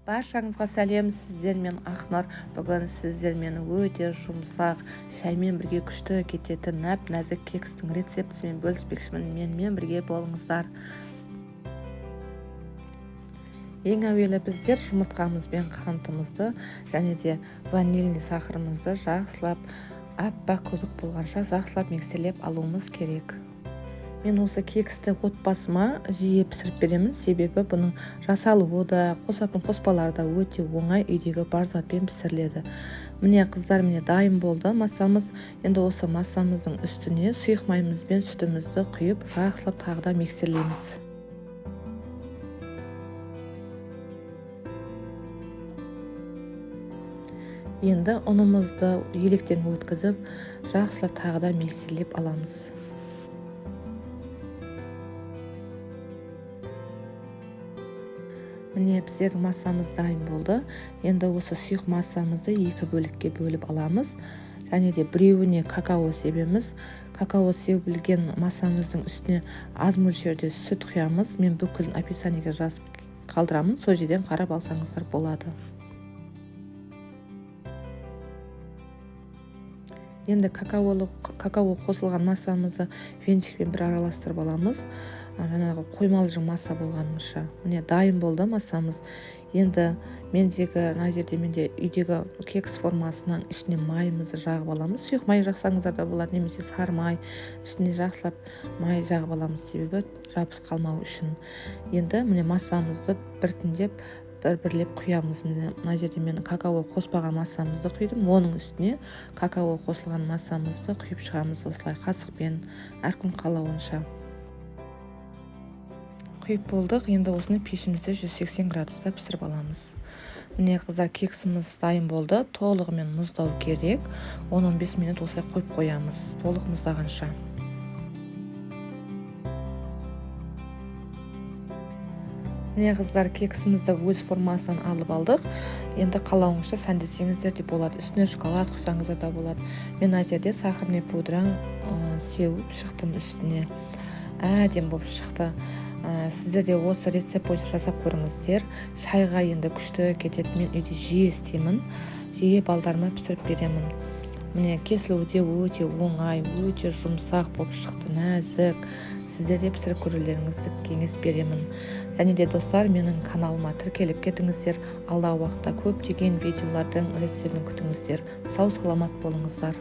Баршаңызға сәлем, сіздермен Ақнұр. Бүгін сіздермен өте жұмсақ, шаймен бірге күшті кететін нәп-нәзік кекстің рецептісімен бөліспекшімін. Менімен бірге болыңыздар. Ең әуелі біздер жұмыртқамыз бен қантымызды және де ванильный сахарымызды жақсылап, аппақ көбік болғанша жақсылап миксерлеп алуымыз керек. Мен осы кексті отбасыма жиі пісіріп беремін, себебі бұның жасалуы да, қосатын қоспалары да өте оңай, үйдегі бар затпен пісіріледі. Міне қыздар, міне дайын болды массамыз. Енді осы массамыздың үстіне сұйық майымыз бен сүтімізді құйып, жақсылап тағы да миксерлейміз. Енді ұнымызды електен өткізіп, жақсылап тағы да миксерлеп аламыз. Міне біздердің массамыз дайын болды. Енді осы сұйық массамызды екі бөлікке бөліп аламыз. Және де біреуіне какао себеміз. Какао себілген массамыздың үстіне аз мөлшерде сүт құямыз. Мен бүкіл описаниеге жазып қалдырамын. Сол жерден қарап алсаңыздар болады. Енді какао қосылған массамызды венчикпен бір араластырып аламыз. Жаңағы қоймалжың масса болғанымызша. Міне дайын болды массамыз. Енді мына жерде менде үйдегі кекс формасының ішіне майымызды жағып аламыз. Сұйық май жақсаңыздар да болады, немесе сары май. Ішіне жақсылап май жағып аламыз, себебі жабыс қалмау үшін. Енді міне массамызды біртіндеп бір-бірлеп құямыз. Мына жерде мен какао қоспаған массамызды құйдым. Оның үстіне какао қосылған массамызды құйып шығамыз осылай қасықпен, әркім қалауынша. Құйып болдық. Енді осыны пешімізде 180 градуста пісіріп аламыз. Міне қыздар, кексіміз дайын болды. Толығымен мұздау керек. 10-15 минут осылай қойып қоямыз, толық мұздағанша. Міне қыздар, кексімізді өз формасынан алып алдық. Енді қалауыңызша сәндесеңіздер де болады. Үстіне шоколад құйсаңыздар да болады. Мен мына жерде сахарный пудраны сеуіп шықтым үстіне. Әдемі болып шықты. Сіздер де осы рецепт бойынша жасап көріңіздер. Шайға енді күшті кетеді. Мен үйде жиі істеймін. Жиі балдарыма пісіріп беремін. Міне кесілуі де өте оңай, өте жұмсақ болып шықты, нәзік. Сіздер де пісіріп көрулеріңізді кеңес беремін. Және де достар, менің каналыма тіркеліп кетіңіздер. Алдағы уақытта көптеген видеолардың рецептін күтіңіздер. Сау саламат болыңыздар.